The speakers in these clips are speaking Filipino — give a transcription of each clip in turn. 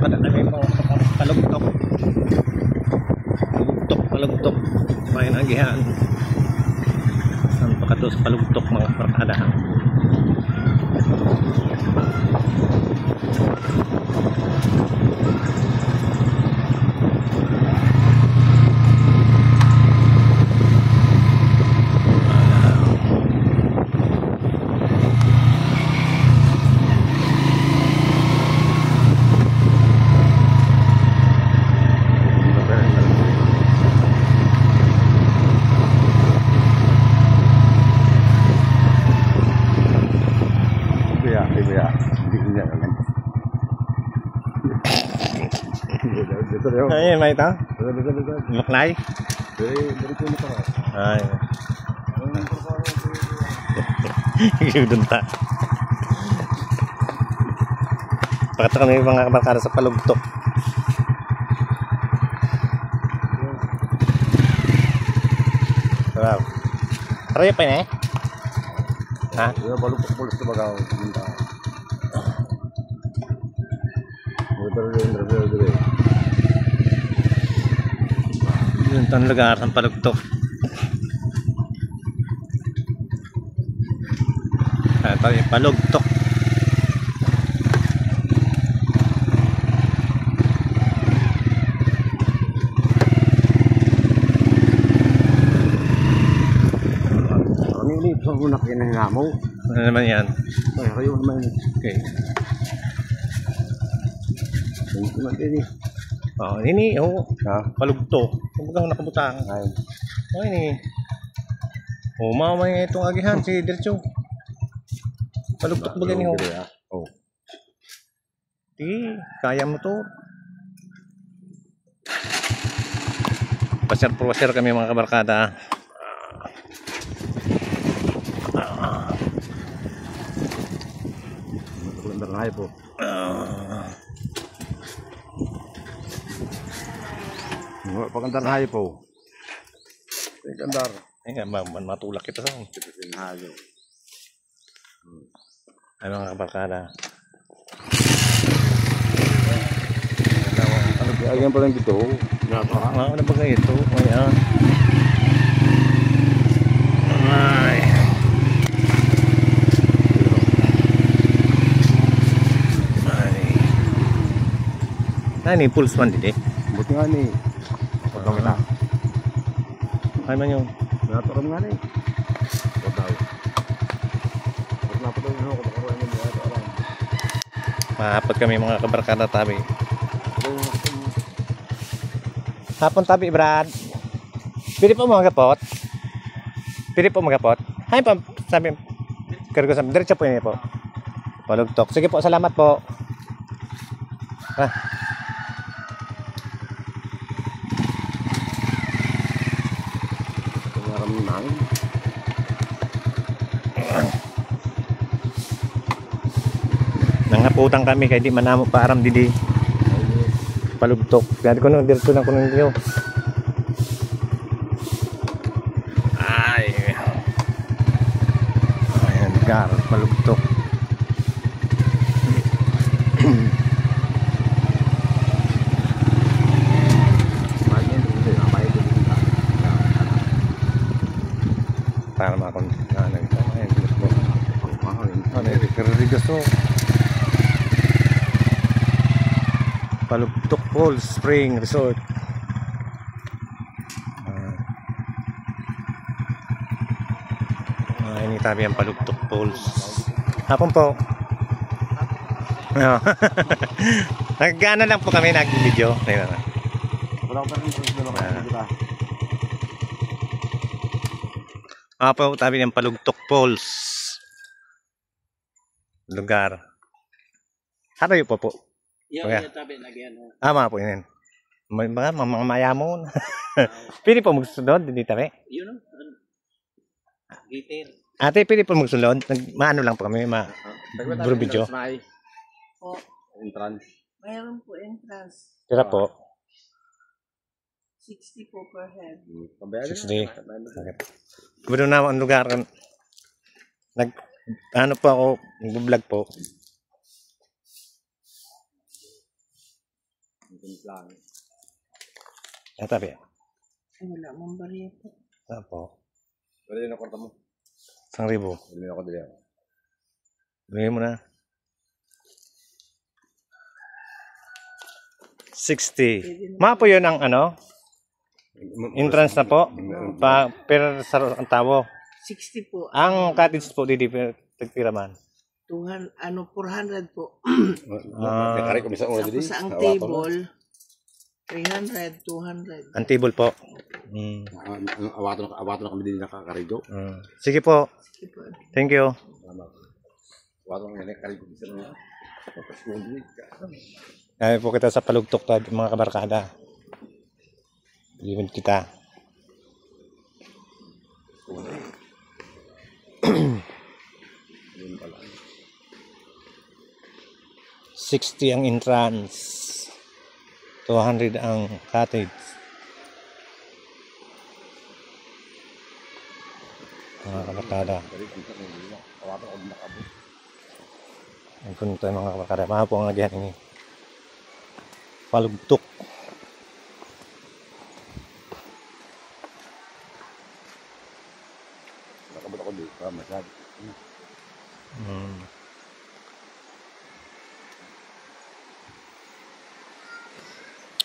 Pada kami mga palugtok. Palugtok. Main agihan. Ang pakatos palugtok mga barkada. Ay, may ito? Maknay? Ay. Yun ta. Pakita kami mga kabarkada sa palugtok. Wow. Araya pa yun eh? Ha? Palugtok pulis na bagaw. Yun ang lugar ng palugtok. Ito yung palugtok. Ano yung ito ang unak yan ng hamo? Ano naman yan? Ay, kayo naman yun. Okay. Ano naman din eh. Oh, ini oh. Ha? Palugtok. Kumbaga nakabutang. Ay. Oh, ini. Oh, mamay nga itong agihan si Dircho. Palugtok ba ganyan ho? Oh. Di, kaya mo to. Pasir kami mga kabarkada. Magandang lahay po. Pagandang lahay po. Pagandang. Ay nga, matulak kita sa Halo. ay mga kabarkada. Ayan pa lang dito. Ano ba kayo ito? Ayan. Ay. Ay. Ay, pulse man din eh. Buti nga ni. Pagkama na. Ay man yun. Naturam nga ni. Pagkaw. Pagkama na ako. Pagkaroon mo niya. Mahapad kami mga kabarkada tabi. Hapon tabi, Brad. Pili po magapot. Pili po magapot. Hay pa sabi kargo sa diretso po ini po. Palugtok. Sige po, salamat po. Ah. Naramdaman. Nangaputan kami kay di manamo paaram didi. Palugtok. Dati ko nang diretso na ko nang iyo. Ay. Ayan, gar palugtok. Para makontanan ko. Ayan, gusto. Ano yung gusto? Palugtok Falls Spring Resort. Ini tabi ang Palugtok Falls. Hapon po. Nagana lang po kami nag-video. Po tabi ng Palugtok Falls. Lugar. Harayo po po. Yung tabi lagyan. Mga po yun. Mga mamayamon. Pili po magsunod, hindi tabi. Yun o. Gitir. Ate, pili po magsunod. Maano lang po kami, bro video. Po. Entrance. Mayroon po entrance. Tira po. 60 po per head. 60. Ganoon na ang lugar. Ano po ako, nag-vlog po. Lang. Ang tabi. Ay, wala mong bariya po. Apo. Pero yun ang kwarta mo. 1,000. Dili ako dili. Bigay mo na. 60. Mga po yun ang ano? Entrance na po? Per sa ang tao. 60 po. Ang cottage po, di piraman. 200, 400 po. Kari ko bisa mo dili. Tapos ang table, 300, 200. Ang table po. Awato na kami din nakakarigo. Sige po. Sige po. Thank you. Awato na karigo bisa mo. Tapos mo dili. Ay po kita sa palugtok ta mga kabarkada. Liwin kita. Yun pala. 60 ang entrance. 200 ang cottage. Mga kabarkada. Awato na nakabot. Ang punta mga kabarkada. Mga po ang lagyan ini. Palugtok. Nakabot ako dito. Masyad.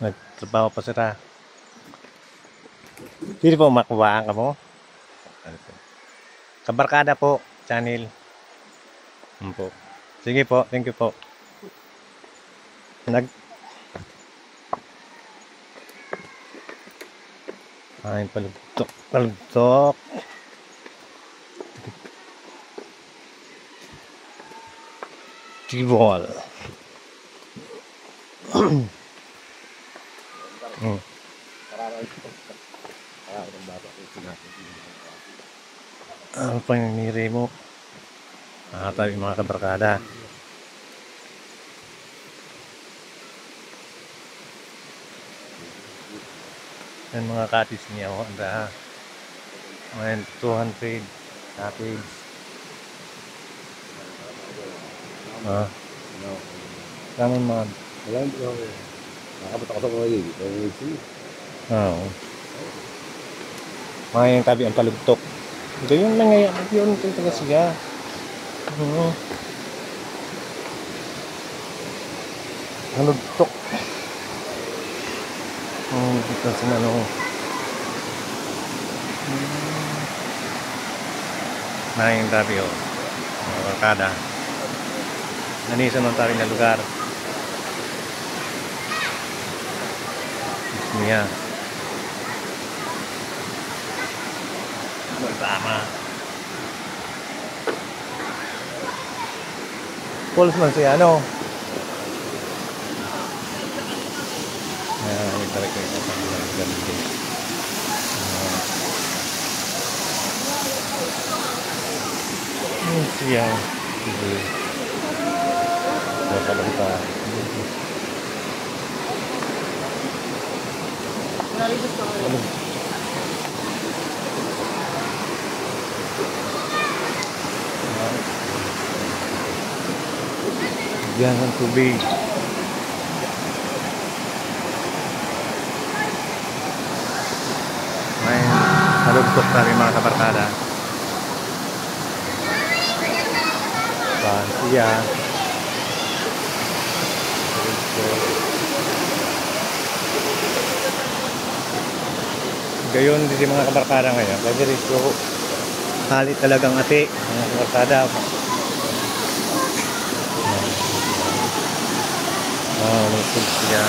Nagtrabaho pa sila. Hindi po makuhaan ka mo. Kabarkada po, channel. Po. Sige po, thank you po. Ay, palugtok, palugtok. Tibol. Ano pa yung nire mo? Tayo mga kabarkada. Yan mga cottage niya. Handa. Ngayon 200 cottage. Kami mga. Alam ko. Nakabot ako sa mga dito. Oo. Mga yung tabi ang palugtok. Ito yung nangyayari. Yun ito talaga siya. Palugtok. Ito sa ano. Mga yung tabi o. Mga barkada. Nanisa ng tabi na lugar. Niya. Bersama. Pulse man siya ano. Ini balik ke ganti. Siang. Bentar. Jangan tubig. May halugtok tayo mga kabarkada. Siya. Gayon din mga kabarkada ngayon. Kasi rito halit talagang ate mga kabarkada. Lutog siya.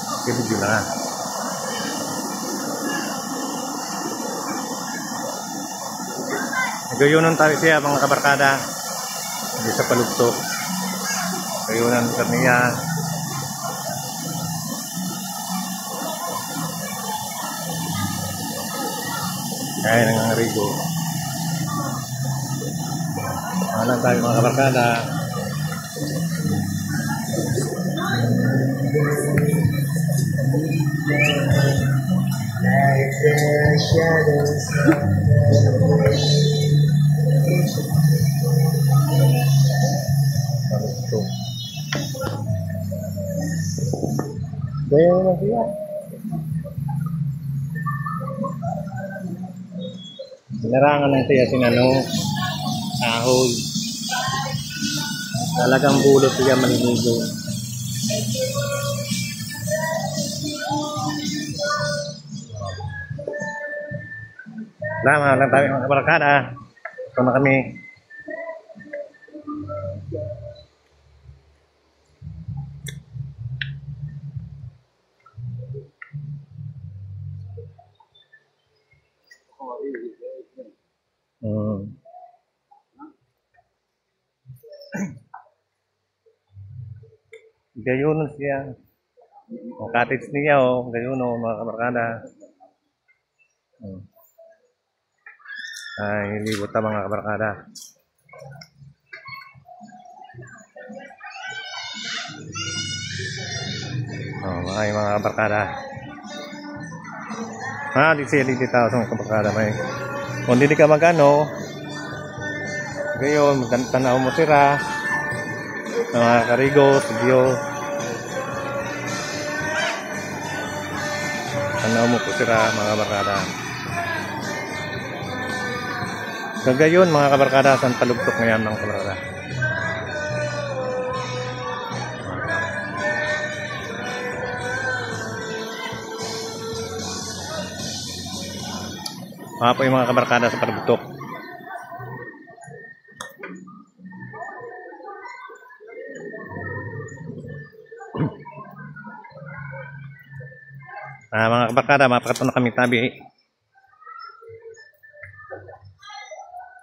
Kasi video na. Gayunan tayo siya mga kabarkada. Hindi sa palugtok. Gayunan kaniya. Kaya nangangarigo. Alam tayo mga kabarkada. Gaya naman siya. Narangan ng siya sinano, ahol. Talagang bulot siya maniligo. Lama lang tayo mga kabarkada. Ito na kami. Gayunon siya. O cottage niya o gayunon mga kabarkada. Ay, libot na mga kabarkada. Mga kabarkada. Di tao sa mga kabarkada may. Kung hindi ka magano, gayon, tanaw mo sira, mga karigo, video. Tanaw mo po sira, mga kabarkada. Gagayon mga kabarkada, saan palugtok ngayon mga kabarkada. Mga po yung mga kabarkada sa palugtok. Mga kabarkada, mapakato na kami tabi.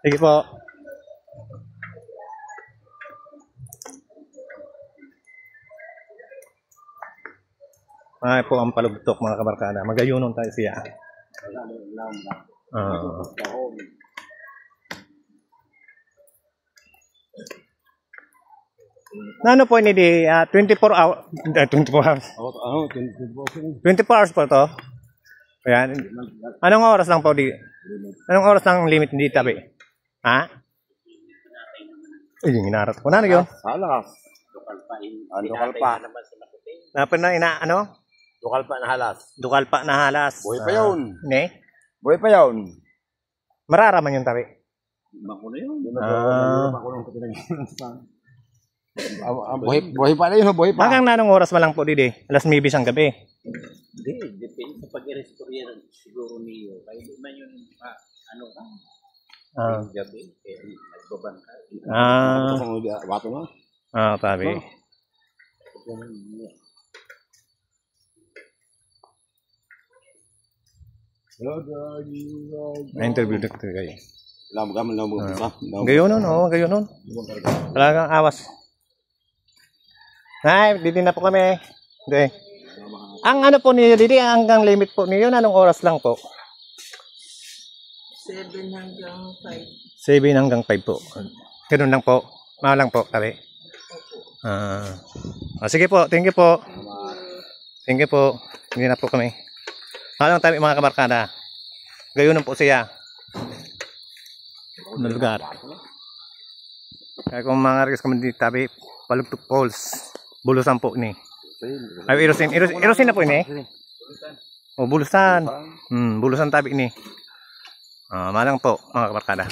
Sige po. Ay po ang palugtok mga kabarkada. Magayunon tayo siya. Ano po ini di 24 hours 24 hours. 24 hours po to. Ayan. Anong oras lang po di? Anong oras lang limit di tabi? Ha? Ay, ginarat ko na nagyo. Halas. Lokal pa. Napin na ina ano? Lokal pa na halas. Dukal pa na halas. Buhay pa yun. Ne? Buhay pa yun. Mararaman yung tabi. Bako na yun. Buhay pa na yun. Buhay pa. Hanggang nanong oras ma lang po didi? Alas 9 ang gabi. Hindi, depende sa pag-restorya siguro niyo. Kaya di man yun, ano ka? Gabi, kaya nagbabangka. Bato na. Tabi. Na-interview na ito kayo. Gayon nun, gayon nun. Talagang awas. Nay, didi na po kami. Okay. Ang ano po niyo, didi, hanggang limit po niyo, anong oras lang po? 7 hanggang 5. 7 hanggang 5 po. Ganun lang po. Malang po, tabi. Sige po, thank you po. Thank you po. Hindi na po kami. Malang tabi mga kabarkada. Gayon po siya. Na lugar. Kaya kung mga regis kami dito tabi, Palugtok Falls. Bulusan po ni. Ay, Irosin na po ini. O, bulusan. Bulusan tabi ni. Malang po mga kabarkada.